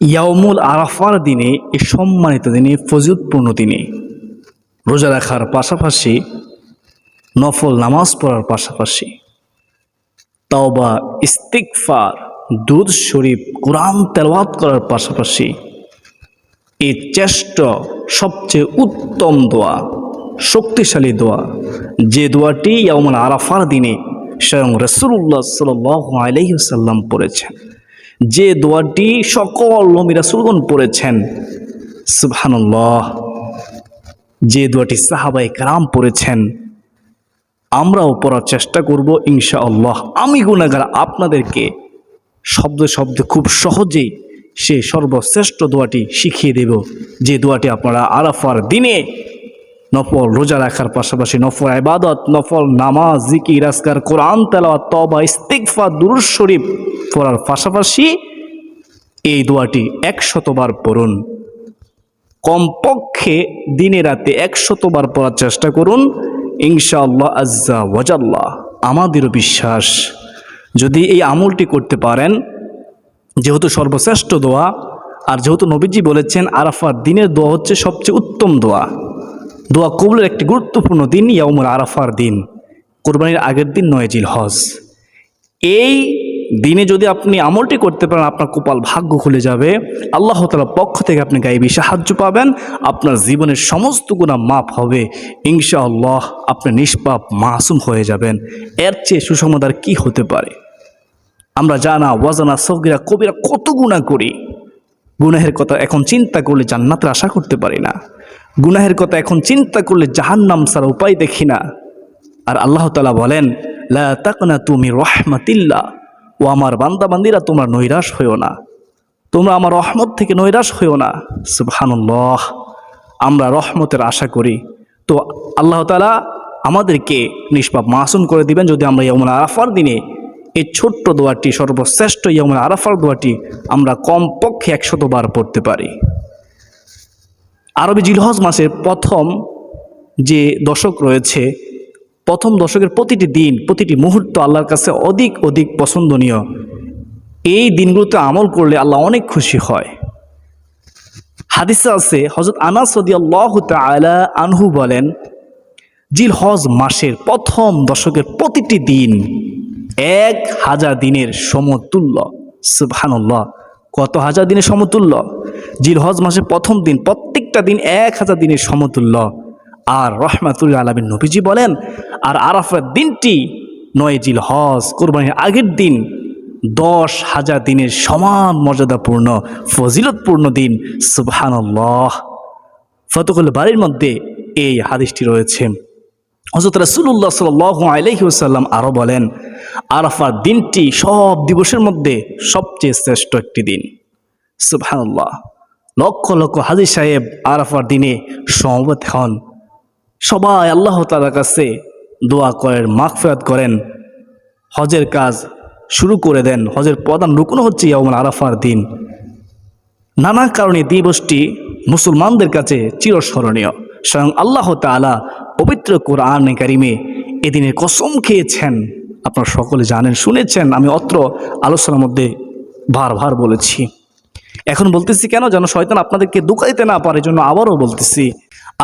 ইয়াউমুল আরাফার দিনে, এই সম্মানিত দিনে, ফজিলতপূর্ণ দিনে রোজা রাখার পাশাপাশি, নফল নামাজ পড়ার পাশাপাশি তাওবা, ইস্তিগফার, দুরূদ শরীফ, কোরআন তেলাওয়াত করার পাশাপাশি এই চেষ্টা সবচেয়ে উত্তম দোয়া, শক্তিশালী দোয়া, যে দোয়াটি ইয়াউমুল আরাফার দিনে স্বয়ং রাসূলুল্লাহ সাল্লাল্লাহু আলাইহি ওয়াসাল্লাম পড়েছেন, যে দোয়াটি সকল নবী রাসূলগণ পড়েছেন, সুবহানাল্লাহ, যে দোয়াটি সাহাবায়ে কেরাম পড়েছেন, আমরাও পড়ার চেষ্টা করব ইনশাআল্লাহ। আমি গুনাহগার আপনাদেরকে শব্দে শব্দে খুব সহজেই সে সর্বশ্রেষ্ঠ দোয়াটি শিখিয়ে দেব, যে দোয়াটি আপনারা আরাফার দিনে নফল রোজা রাখার পাশাপাশি নফল ইবাদত, নফল নামাজ, জিকির, আজকার, কোরআন তেলাওয়াত, তওবা, ইস্তিগফার, দুরূদ শরীফ পড়ার পাশাপাশি এই দোয়াটি 100 বার পড়ুন। কমপক্ষে দিনে রাতে 100 বার পড়ার চেষ্টা করুন ইনশাআল্লাহ আজ্জা ওয়াজাল্লাহ। আমাদেরও বিশ্বাস যদি এই আমলটি করতে পারেন, যেহেতু সর্বশ্রেষ্ঠ দোয়া, আর যেহেতু নবীজি বলেছেন আরাফার দিনের দোয়া হচ্ছে সবচেয়ে উত্তম দোয়া, দোয়া কবুলের একটি গুরুত্বপূর্ণ দিন ইয়াউমুল আরাফার দিন, কোরবানির আগের দিন 9 জিলহজ। এই দিনে যদি আপনি আমলটি করতে পারেন, আপনার কপাল ভাগ্য খুলে যাবে, আল্লাহ তাআলার পক্ষ থেকে আপনি গায়েবী সাহায্য পাবেন, আপনার জীবনের সমস্ত গুনাহ মাফ হবে ইনশাআল্লাহ, আপনি নিষ্পাপ মাসুম হয়ে যাবেন। এর চেয়ে সুসমাচার কি হতে পারে? আমরা জানা ওয়াজানা সগীরা কবিরা কত গুনাহ করি, গুনাহের কথা এখন চিন্তা করলে জান্নাতের আশা করতে পারি না, গুনাহের কথা এখন চিন্তা করলে জাহান্নাম ছাড়া উপায় দেখি না। আর আল্লাহ তাআলা বলেন, লা তাকনাতু মির রাহমাতিল্লাহ, ও আমার বান্দা বান্দিরা তোমরা নৈরাশ হইও না, তোমরা আমার রহমত থেকে নৈরাশ হইও না। সুবহানাল্লাহ, আমরা রহমতের আশা করি, তো আল্লাহ তাআলা আমাদেরকে নিষ্পাপ মাসুম করে দিবেন যদি আমরা ইয়াউমুল আরাফার দিনে এই ছোট্ট দোয়াটি, সর্বশ্রেষ্ঠ ইয়াউমুল আরাফার দোয়াটি আমরা কমপক্ষে 100 বার পড়তে পারি। আরবি জিলহজ মাসের প্রথম যে দশক রয়েছে, প্রথম দশকের প্রতিটি দিন, প্রতিটি মুহূর্ত আল্লাহর কাছে অধিক অধিক পছন্দনীয়। এই দিনগুলোতে আমল করলে আল্লাহ অনেক খুশি হয়। হাদিসে আছে, হযরত আনাস রাদিয়াল্লাহু তাআলা আনহু বলেন, জিলহজ মাসের প্রথম দশকের প্রতিটি দিন 1000 দিনের সমতুল্য। সুবহানাল্লাহ, কত হাজার দিনের সমতুল্য? জিলহজ মাসের প্রথম দিন, প্রত্যেকটা দিন 1000 দিনের সমতুল্য। আর রাহমাতুল আলামিন নবীজি বলেন, আর আরাফার দিনটি 9 জিলহজ, কোরবানির আগের দিন 10,000 দিনের সমান মর্যাদাপূর্ণ ফজিলতপূর্ণ দিন। সুবহানাল্লাহ, ফতহুল বারীর মধ্যে এই হাদিসটি রয়েছে। হযরত রাসূলুল্লাহ সাল্লাল্লাহু আলাইহি ওয়াসাল্লাম আরও বলেন, আরাফার দিনটি সব দিবসের মধ্যে সবচেয়ে শ্রেষ্ঠ একটি দিন। সুবহানাল্লাহ, লক্ষ লক্ষ হাজী সাহেব আরাফার দিনে সমবেত হন, সবাই আল্লাহ তাআলার কাছে দোয়া করেন, মাগফিরাত করেন, হজের কাজ শুরু করে দেন। হজের প্রধান রুকন হচ্ছে ইয়াউমুল আরাফার দিন। নানা কারণে দিবসটি মুসলমানদের কাছে চিরস্মরণীয়। স্বয়ং আল্লাহ তাআলা পবিত্র কোরআনে কারিমে এদিনের কসম খেয়েছেন, আপনারা সকলে জানেন, শুনেছেন, আমি অত্র আলোচনার মধ্যে বারবার বলেছি। এখন বলতেছি কেন? যেন শয়তান আপনাদেরকে ধোঁকা দিতে না পারে, জন্য আবারও বলতেছি।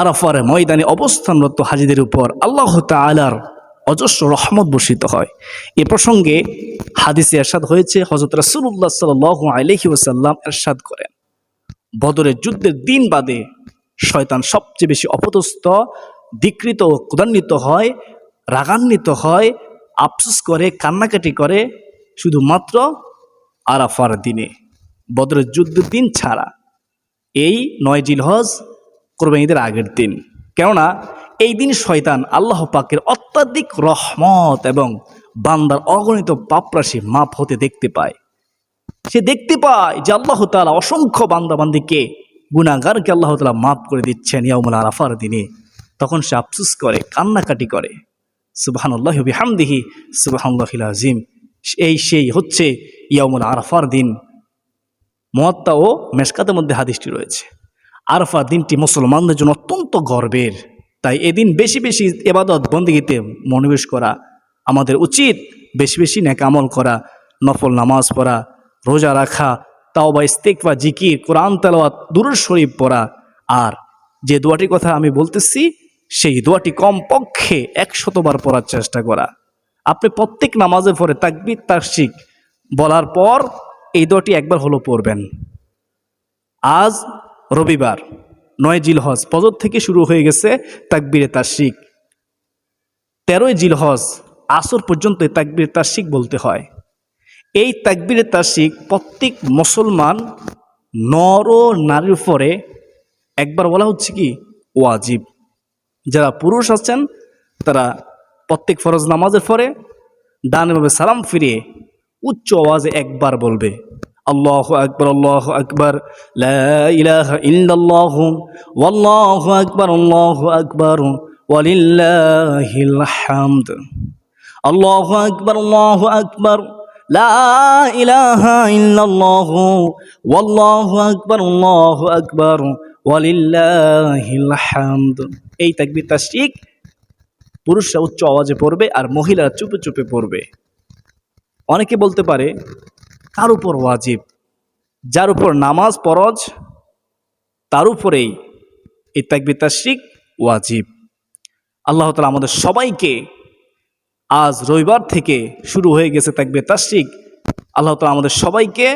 আরাফার ময়দানে অবস্থানরত হাজীদের উপর আল্লাহ তাআলার অজস্র রহমত বর্ষিত হয়। এ প্রসঙ্গে হাদিসে ইরশাদ হয়েছে, হযরত রাসূলুল্লাহ সাল্লাল্লাহু আলাইহি ওয়াসাল্লাম ইরশাদ করেন, বদরের যুদ্ধের দিন বাদে শয়তান সবচেয়ে বেশি অপদস্থ, ধিক্কৃত ও ক্রোধান্বিত হয়, রাগান্বিত হয়, আফসোস করে, কান্নাকাটি করে শুধুমাত্র আরাফার দিনে, বদরের যুদ্ধের দিন ছাড়া। এই 9 জিলহজ, কোরবানি ঈদের আগের দিন। কেননা এই দিন শয়তান আল্লাহ পাকের অত্যাধিক রহমত এবং বান্দার অগণিত পাপরাশি মাফ হতে দেখতে পায়। সে দেখতে পায় যে আল্লাহ তাআলা অসংখ্য বান্দাবান্দিকে, গুনাহগারকে আল্লাহ তাআলা মাফ করে দিচ্ছেন ইয়াউমুল আরাফার দিনে। তখন সে আফসোস করে, কান্নাকাটি করে। সুবহানাল্লাহি ওয়া বিহামদিহি সুবহানাল্লাহিল আযীম। সেই হচ্ছে ইয়াউমুল আরাফার দিন। মুয়াত্তা ও মেশকাতের মধ্যে হাদিসটি রয়েছে। আরাফা দিনটি মুসলমানদের জন্য অত্যন্ত গর্বের, তাই এদিন বেশি বেশি ইবাদত বন্দেগীতে মনোনিবেশ করা আমাদের উচিত, বেশি বেশি নেক আমল করা, নফল নামাজ পড়া, রোজা রাখা, তাওবা, ইস্তিগফার, জিকির, কোরআন তেলাওয়াত, দুরূদ শরীফ পড়া। আর যে দোয়াটির কথা আমি বলতেছি সেই দোয়াটি কমপক্ষে 100 বার পড়ার চেষ্টা করা। আপনি প্রত্যেক নামাজের পরে তাকবীর তারশিক বলার পর এই দোয়াটি একবার হলো পড়বেন। আজ রবিবার 9 জিলহজ, ফজর থেকে শুরু হয়ে গেছে তাকবীরে তারশিক। 13 জিলহজ আসর পর্যন্ত এই তাকবীরে তারশিক বলতে হয়। এই তাকবীরে তারশিক প্রত্যেক মুসলমান নর ও নারীর উপরে একবার বলা হচ্ছে কি ওয়াজিব। যারা পুরুষ আছেন তারা প্রত্যেক ফরজ নামাজের পরে ডানভাবে সালাম ফিরিয়ে উচ্চ আওয়াজে একবার বলবে, আল্লাহু আকবার, আল্লাহু আকবার, লা ইলাহা ইল্লাল্লাহু, ওয়াল্লাহু আকবার, আল্লাহু আকবার, ওয়ালিল্লাহিল হামদ। আল্লাহু আকবার, আল্লাহু আকবার, লা ইলাহা ইল্লাল্লাহু, ওয়াল্লাহু আকবার, আল্লাহু আকবার, ওয়ালিল্লাহিল হামদ। এই তাকবীর তাশরিক পুরুষরা উচ্চ আওয়াজে পড়বে আর মহিলারা চুপে চুপে পড়বে। অনেকে বলতে পারে কার উপর ওয়াজিব? যার উপর নামাজ ফরজ তার উপরেই এই তাকবীর তাশরিক ওয়াজিব। আল্লাহ তাআলা আমাদের সবাইকে, আজ রবিবার থেকে শুরু হয়ে গেছে তাকবীর তাশরিক, আল্লাহ তাআলা আমাদের সবাইকে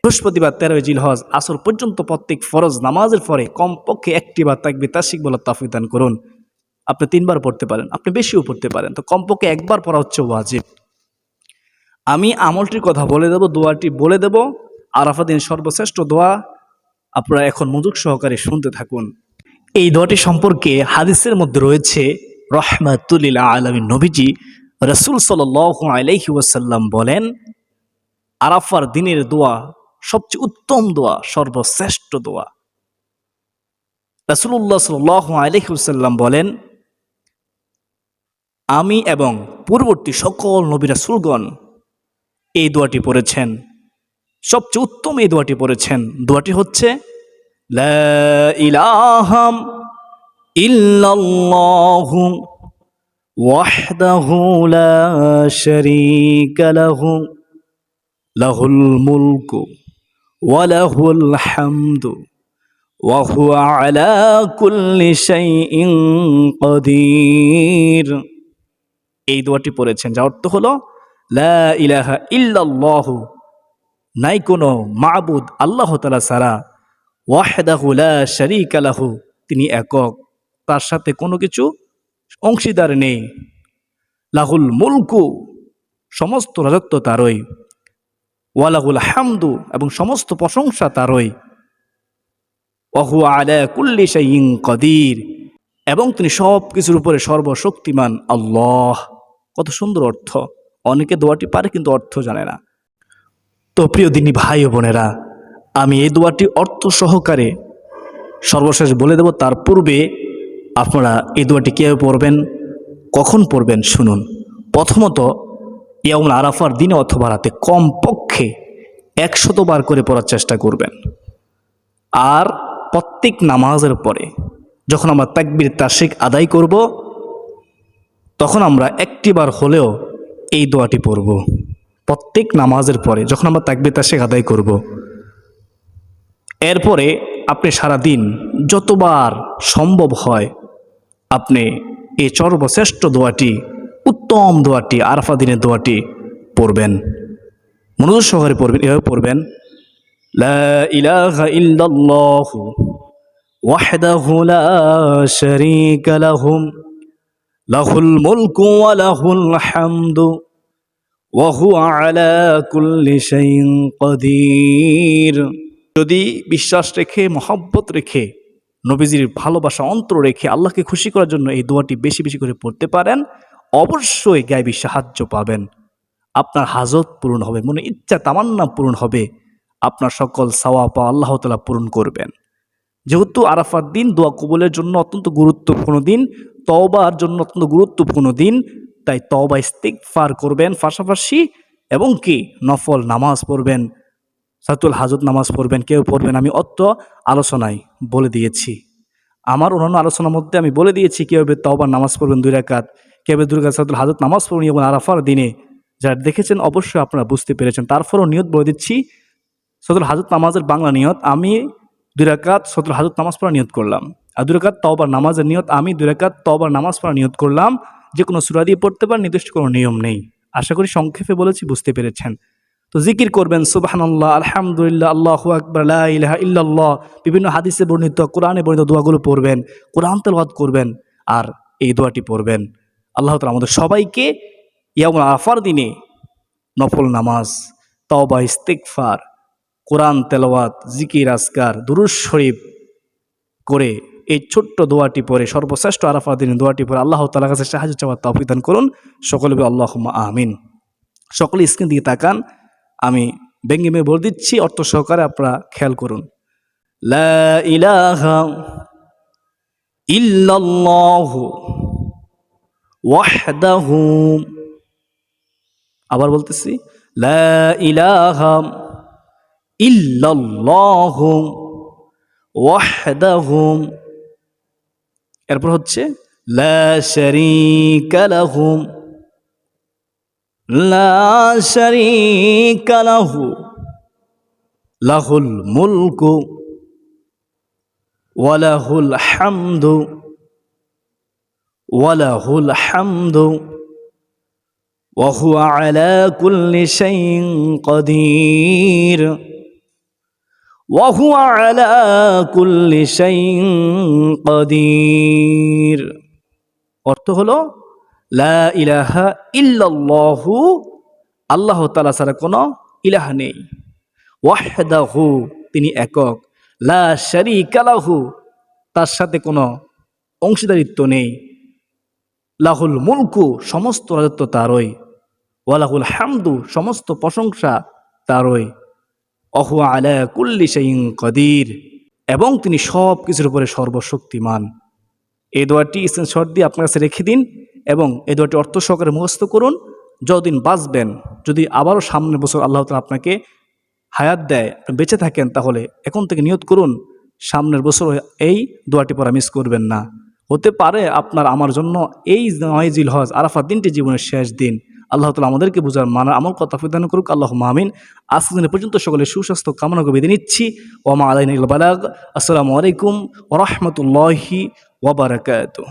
বৃহস্পতিবার 13 জিলহজ আসর পর্যন্ত প্রত্যেক ফরজ নামাজের পরে কমপক্ষে একটি বার তাকবীর তাশরিক বলার তৌফিক দান করুন। আপনি 3 বার পড়তে পারেন, আপনি বেশিও পড়তে পারেন, তো কমপক্ষে একবার পড়া হচ্ছে ওয়াজিব। আমি আমলটির কথা বলে দেব, দোয়াটি বলে দেব। আরাফার দিন সর্বশ্রেষ্ঠ দোয়া, আপনারা এখন মনোযোগ সহকারে শুনতে থাকুন। এই দোয়াটি সম্পর্কে হাদিসের মধ্যে রয়েছে, রাহমাতুল লিল আলামিন নবীজি রাসূল সাল্লাল্লাহু আলাইহি ওয়াসাল্লাম বলেন, আরাফার দিনের দোয়া সবচেয়ে উত্তম দোয়া, সর্বশ্রেষ্ঠ দোয়া। রাসূলুল্লাহ সাল্লাল্লাহু আলাইহি ওয়াসাল্লাম বলেন, আমি এবং পূর্ববর্তী সকল নবী রাসূলগণ এই দোয়াটি পড়েছেন, সবচেয়ে উত্তম এই দোয়াটি পড়েছেন। দোয়াটি হচ্ছে, লা ইলাহা ইল্লাল্লাহু ওয়াহদাহু লা শারীকা লাহু, লাহুল মুলকু ওয়া লাহুল হামদু ওয়া হুয়া আলা কুল্লি শাইইন কাদির। এই দোয়াটি পড়েছেন, যার অর্থ হলো লা ইলাহা ইল্লাল্লাহু, নাই কোনো মাবুদ আল্লাহ তাআলা ছাড়া, ওয়াহদাহু লা শারীকা লাহু, তিনি একক, তার সাথে কোনো কিছু অংশীদার নেই, লাহুল মুলকু, সমস্ত রাজত্ব তারই, ওয়া লাহুল হামদু, এবং সমস্ত প্রশংসা তারই, ওয়া হুয়া আলা কুল্লি শাইইন কাদির, এবং তিনি সব কিছুর উপরে সর্বশক্তিমান আল্লাহ। কত সুন্দর অর্থ! অনেকে দোয়াটি পারে কিন্তু অর্থ জানে না। তো প্রিয় দিনী ভাই ও বোনেরা, আমি এই দোয়াটি অর্থ সহকারে সর্বশেষ বলে দেব। তার পূর্বে আপনারা এই দোয়াটি কীভাবে পড়বেন, কখন পড়বেন শুনুন। প্রথমত, ইয়াউমুল আরাফার দিনে অথবা রাতে কমপক্ষে 100 বার করে পড়ার চেষ্টা করবেন। আর প্রত্যেক নামাজের পরে যখন আমরা তাকবীর তাশরিক আদায় করব, তখন আমরা একটি বার হলেও এই দোয়াটি পড়ব। প্রত্যেক নামাজের পরে যখন আমরা তাকবীর তাশরিক আদায় করব, এরপরে আপনি সারাদিন যতবার সম্ভব হয় আপনি এই সর্বশ্রেষ্ঠ দোয়াটি, উত্তম দোয়াটি, আরাফা দিনের দোয়াটি পড়বেন। মনোযোগ সহকারে পড়বেন। এভাবে পড়বেন, লা ইলাহা ইল্লাল্লাহু ওয়াহদাহু লা শারীকা লাহু, লাহুল মুলকু ওয়া লাহুল হামদু ওয়া হুয়া আলা কুল্লি শাইইন কাদির। যদি বিশ্বাস রেখে, মহব্বত রেখে, নবীজির ভালোবাসা অন্তর রেখে আল্লাহকে খুশি করার জন্য এই দোয়াটি বেশি বেশি করে পড়তে পারেন, অবশ্যই গায়বী সাহায্য পাবেন। আপনার হাজত পূরণ হবে, মনে ইচ্ছা তামান্না পূরণ হবে, আপনার সকল চাওয়া পাওয়া আল্লাহ তাআলা পূরণ করবেন। যেহেতু আরাফার দিন দোয়া কবুলের জন্য অত্যন্ত গুরুত্বপূর্ণ দিন, তওবার জন্য অত্যন্ত গুরুত্বপূর্ণ দিন, তাই তওবা ইস্তিগফার করবেন পাশাপাশি, এবং কি নফল নামাজ পড়বেন, সালাতুল হাজত নামাজ পড়বেন। কেউ পড়বেন, আমি অত্র আলোচনায় বলে দিয়েছি, আমার অন্যান্য আলোচনার মধ্যে আমি বলে দিয়েছি কীভাবে তওবার নামাজ পড়বেন 2 রাকাত, কীভাবে 2 রাকাত সালাতুল হাজত নামাজ পড়বেন এবং আরাফার দিনে। যারা দেখেছেন অবশ্যই আপনারা বুঝতে পেরেছেন। তারপরও নিয়ত বলে দিচ্ছি, সূরাতুল হাজত নামাজের বাংলা নিয়ত, আমি 2 রাকাত সূরাতুল হাজত নামাজ পড়ার নিয়ত করলাম। আর 2 রাকাত তওবার নামাজের নিয়ত, আমি 2 রাকাত তওবার নামাজ পড়ার নিয়ত করলাম। যে কোনো সূরা দিয়ে পড়তে পারেন, নির্দিষ্ট কোনো নিয়ম নেই। আশা করি সংক্ষেপে বলেছি, বুঝতে পেরেছেন। তো জিকির করবেন সুবহানাল্লাহ, আলহামদুলিল্লাহ, আল্লাহু আকবার, লা ইলাহা ইল্লাল্লাহ, বিভিন্ন হাদিসে বর্ণিত, কোরআনে বর্ণিত দোয়াগুলো পড়বেন, কোরআন তেলাওয়াত করবেন আর এই দোয়াটি পড়বেন। আল্লাহ তাআলা আমাদের সবাইকে ইয়াউমুল আরাফার দিনে নফল নামাজ, তওবা, ইস্তিগফার, কোরআন তেলাওয়াত, জিকির, আজকার, দুরূদ শরীফ করে এই ছোট্ট দোয়াটি পড়ে, সর্বশ্রেষ্ঠ আরাফার দিনে দোয়াটি পড়ে আল্লাহ তাআলার কাছে সাহায্য চাওয়ার তৌফিক দান করুন। সকলে বলি আল্লাহুম্মা আমিন। সকলে স্ক্রিন দিকে তাকান, আমি ব্যঙ্গে মেয়ে বলে দিচ্ছি, অর্থ সহকারে আপনারা খেয়াল করুন। লা ইলাহা ইল্লাল্লাহু ওয়াহদাহু, আবার বলতেছি, লা ইলাহা ইল্লাল্লাহু ওয়াহদাহু, এরপর হচ্ছে লা শারীকা লাহু, লা শারীকা লাহু, লাহুল মুলকু ওয়া লাহুল হামদু, ওয়া লাহুল হামদু ওয়া হুয়া আলা কুল্লি শাইইন কাদির, ওয়া হুয়া আলা কুল্লি শাইইন কাদির। অর্থ হলো লা ইলাহা ইল্লাল্লাহু, আল্লাহ তাআলা ছাড়া কোনো ইলাহ নেই, ওয়াহদাহু, তিনি একক, লা শারীকা লাহু, তার সাথে কোনো অংশীদারিত্ব নেই, লাহুল মুলকু, সমস্ত রাজত্ব তারই, ওয়া লাহুল হামদু, সমস্ত প্রশংসা তারই, ওহু আলা কুল্লি শাইইন কাদির, এবং তিনি সব কিছুর উপরে সর্বশক্তিমান। এই দোয়াটি স্ক্রিনশট দিয়ে আপনার কাছে রেখে দিন এবং এই দোয়াটি অর্থ সহকারে মুখস্থ করুন। যতদিন বাঁচবেন, যদি আবারও সামনের বছর আল্লাহ তাআলা আপনাকে হায়াত দেয়, বেঁচে থাকেন, তাহলে এখন থেকে নিয়ত করুন সামনের বছর এই দোয়াটি পড়া মিস করবেন না। হতে পারে আপনার আমার জন্য এই 9 জিলহজ আরাফাত দিনটি জীবনের শেষ দিন। আল্লাহ তাআলা আমাদেরকে বুঝার মানার আমল কথা প্রদান করুক। আল্লাহুম্মা আমিন। আজকের দিন পর্যন্ত সকলে সুস্বাস্থ্য কামনা করে বিদায় নিচ্ছি। ওয়া মা আলাইনা ইল্লাল বালাগ। আসসালামু আলাইকুম ওয়া রাহমাতুল্লাহি ওয়া বারাকাতুহু।